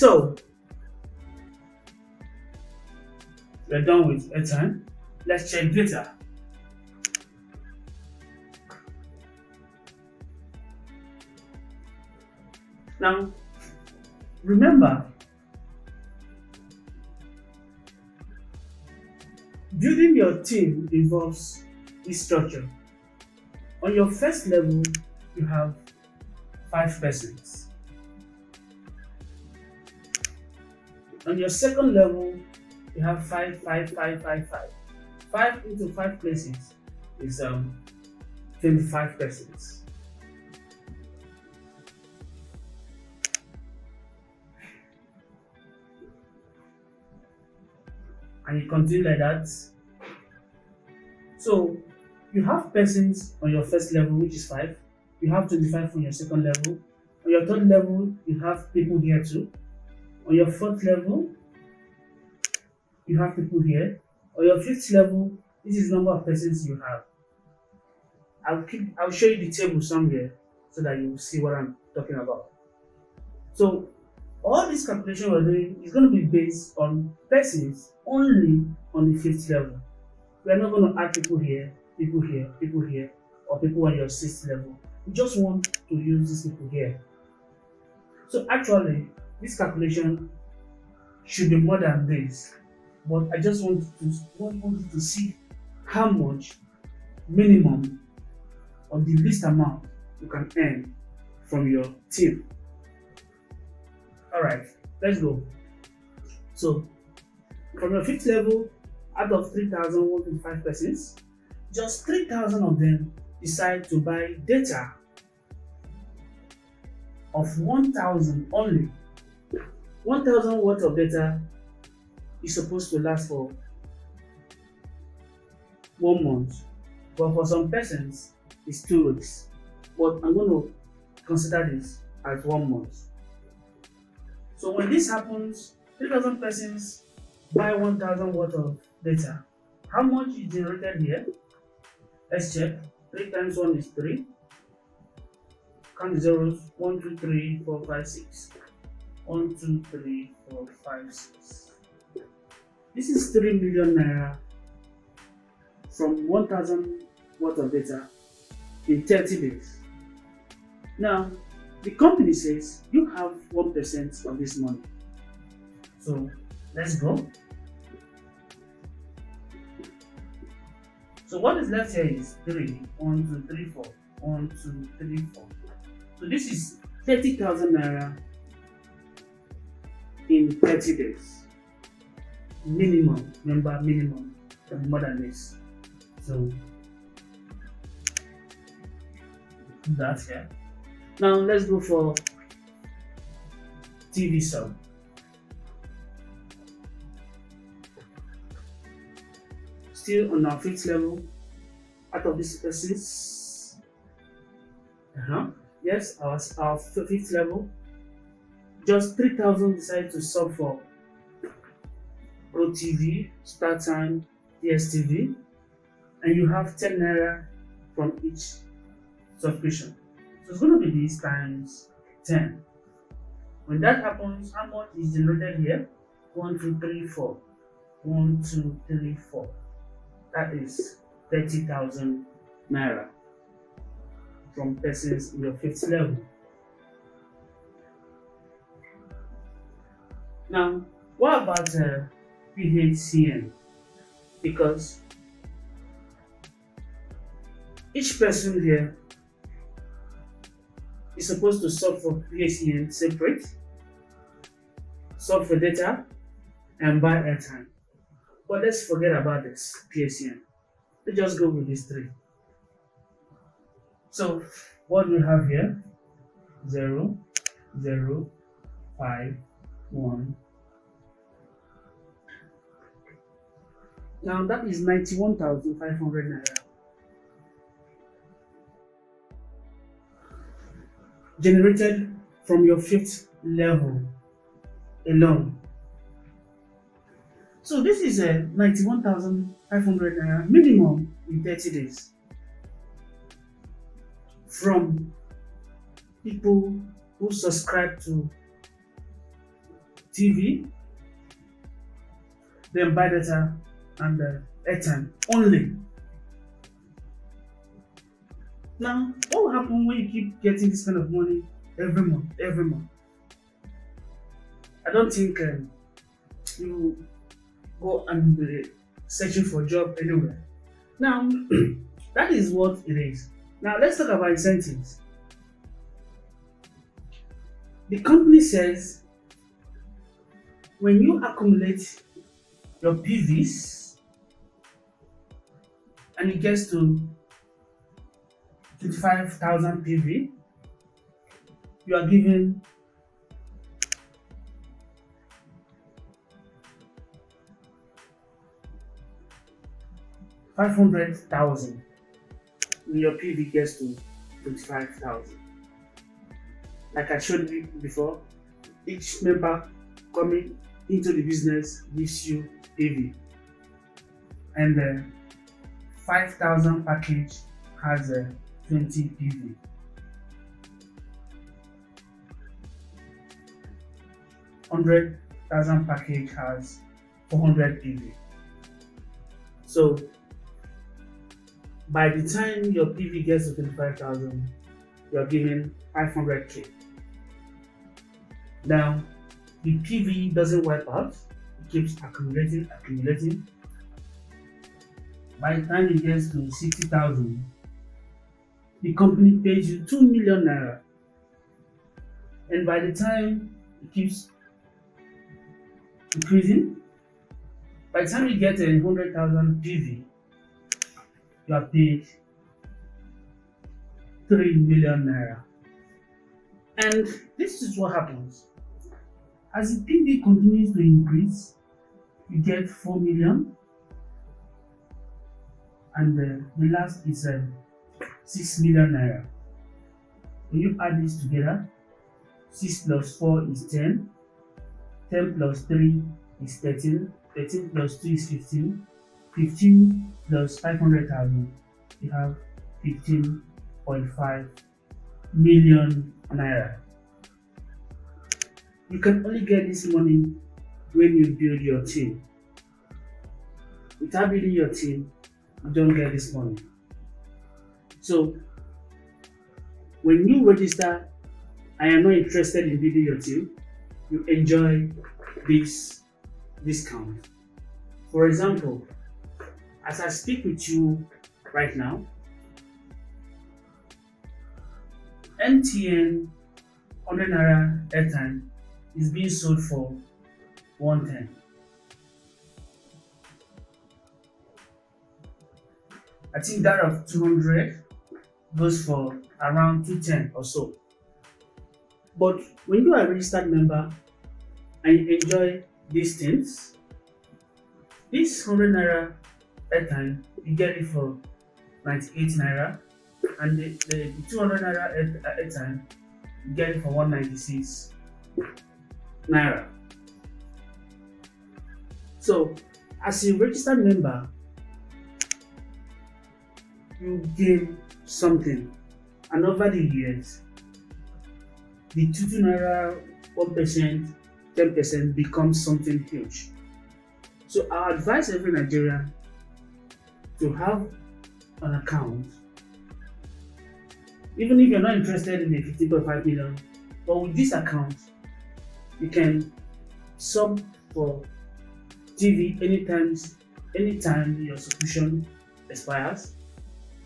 So we're done with airtime. Let's check data. Now, remember, building your team involves this structure. On your first level, you have 5 persons. On your second level, you have 5, 5, 5, 5, 5. 5 into 5 places is 25 persons. And you continue like that. So you have persons on your first level, which is 5. You have 25 on your second level. On your third level, you have people here too. On your fourth level, you have people here. On your fifth level, this is the number of persons you have. I'll show you the table somewhere so that you will see what I'm talking about. So all this calculation we're doing is going to be based on persons only on the fifth level. We are not going to add people here, people here, people here, or people on your sixth level. We just want to use these people here. So actually, this calculation should be more than this, but I just want you to see how much minimum or the least amount you can earn from your team. Alright, let's go. So from your fifth level, out of 3,125 persons, just 3,000 of them decide to buy data of 1,000 only. 1,000 worth of data is supposed to last for 1 month, but for some persons it's 2 weeks. But I'm going to consider this as 1 month. So when this happens, 3,000 persons buy 1,000 worth of data. How much is generated here? Let's check. 3 times 1 is 3. Count the zeros. 1, 2, 3, 4, 5, 6. 1, 2, 3, 4, 5, 6. This is 3 million naira from 1,000 worth of data in 30 days. Now, the company says you have 1% of this money. So let's go. So what is left here is 3. 1, 2, 3, 4. 1, 2, 3, 4. So this is 30,000 naira in 30 days. Minimum, remember minimum, can be more than this. So put that here. Now let's go for TV sub. Still on our fifth level, out of these persons, yes, our fifth level, just 3,000 decided to sub for Pro TV, StarTime, DSTV, and you have 10 naira from each subscription. So it's going to be this times 10. When that happens, how much is generated here? 1, 2, 3, 4. 1, 2, 3, 4. That is 30,000 naira from persons in your fifth level. Now, what about PHCN? Because each person here is supposed to sub for PHCN separate, sub for data, and buy airtime. But let's forget about this PHCN. Let's just go with these 3. So what we have here, 0, 0, 5, 1. Now that is 91,500 naira. Generated from your fifth level alone. So this is a 91,500 naira minimum in 30 days from people who subscribe to TV, then buy data and airtime only. Now, what will happen when you keep getting this kind of money every month? Every month, I don't think you go and be searching for a job anywhere. Now, that is what it is. Now, let's talk about incentives. The company says when you accumulate your PVs and it gets to 25,000 PV, you are given 500,000 when your PV gets to 25,000. Like I showed you before, each member coming into the business gives you PV, and the 5,000 package has a 20 PV. $100,000 package has 400 PV. So by the time your PV gets to 25,000, you are given 500k. Now, the PV doesn't wipe out, it keeps accumulating, accumulating. By the time it gets to 60,000, the company pays you 2 million naira. And by the time it keeps increasing, by the time you get 100,000 PV, you are paid 3 million naira. And this is what happens. As the PV continues to increase, you get 4 million, and the last is 6 million naira. When you add this together, 6 plus 4 is 10, 10 plus 3 is 13, 13 plus 2 is 15, 15 plus 500,000, you have 15.5 million naira. You can only get this money when you build your team. Without building your team, you don't get this money. So, when you register and you're not interested in building your team, you enjoy this discount. For example, as I speak with you right now, MTN 100 naira airtime is being sold for 110. I think that of 200 goes for around 210 or so. But when you are a registered member and you enjoy these things, this 100 naira airtime, you get it for 98 naira, and the 200 naira airtime, you get it for 196 naira. So, as a registered member, you gain something, and over the years, the 2 naira, 1%, 10% becomes something huge. So, I advise every Nigerian to have an account, even if you're not interested in the 15.5 million, but with this account, you can sub for TV anytime your subscription expires,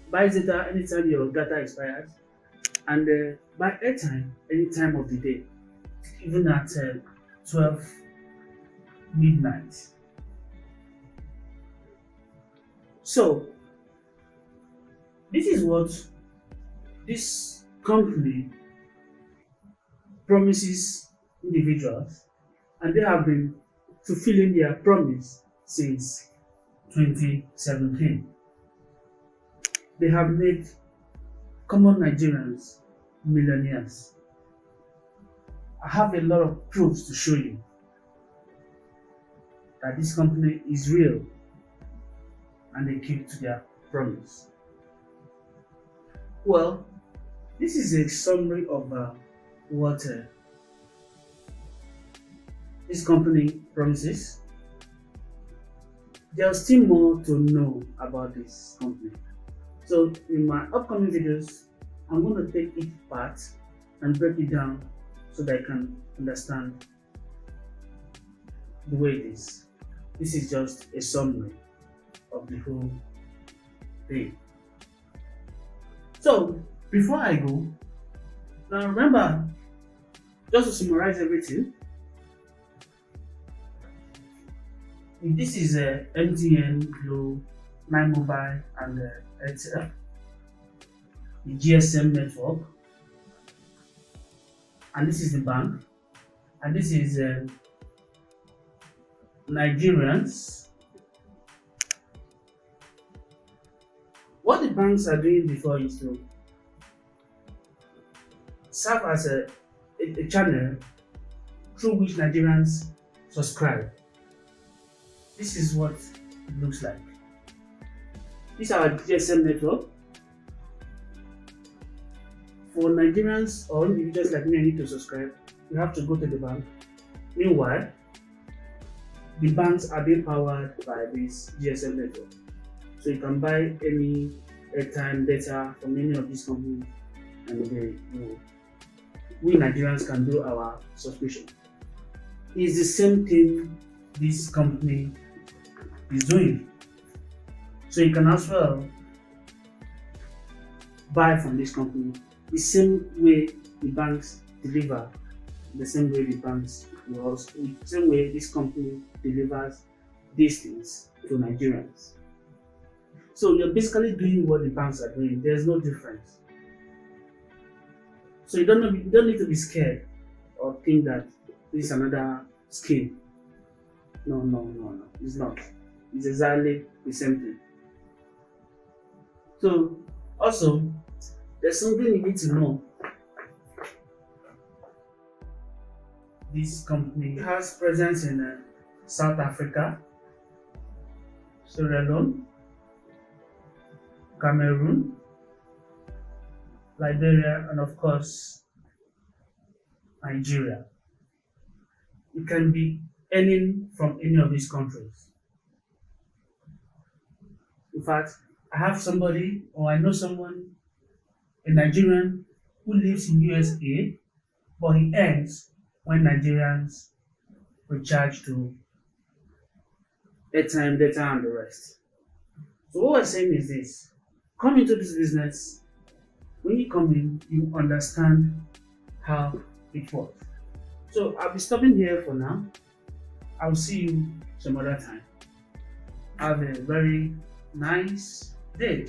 buy data anytime your data expires, and buy airtime any time of the day, even at 12 midnight. So, this is what this company promises individuals, and they have been fulfilling their promise since 2017. They have made common Nigerians millionaires. I have a lot of proofs to show you that this company is real and they keep to their promise. Well, this is a summary of what this company promises. There's still more to know about this company. So in my upcoming videos, I'm going to take each part and break it down so that I can understand the way it is. This is just a summary of the whole thing. So before I go, now remember, just to summarize everything, this is a MTN, Glo, My Mobile, and Airtel, the GSM network, and this is the bank, and this is Nigerians. What the banks are doing before is to serve as a channel through which Nigerians subscribe. This is what it looks like. This is our GSM network. For Nigerians or individuals like me, I need to subscribe. You have to go to the bank. Meanwhile, the banks are being powered by this GSM network. So you can buy any airtime data from any of these companies, and we Nigerians can do our subscription. It's the same thing this company is doing. So you can as well buy from this company the same way the banks deliver, the same way the banks will also, the same way this company delivers these things to Nigerians. So you're basically doing what the banks are doing. There's no difference. So you don't need to be scared or think that this is another scheme. No. It's not. It's exactly the same thing. So also, there's something you need to know. This company has presence in South Africa, Sierra Leone, Cameroon, Liberia, and of course, Nigeria. You can be earning from any of these countries. In fact, I have somebody, or I know someone, a Nigerian who lives in USA, but he earns when Nigerians recharge to airtime, data, and the rest. So what we're saying is this: come into this business. When you come in, you understand how it works. So I'll be stopping here for now. I'll see you some other time. Have a very nice day.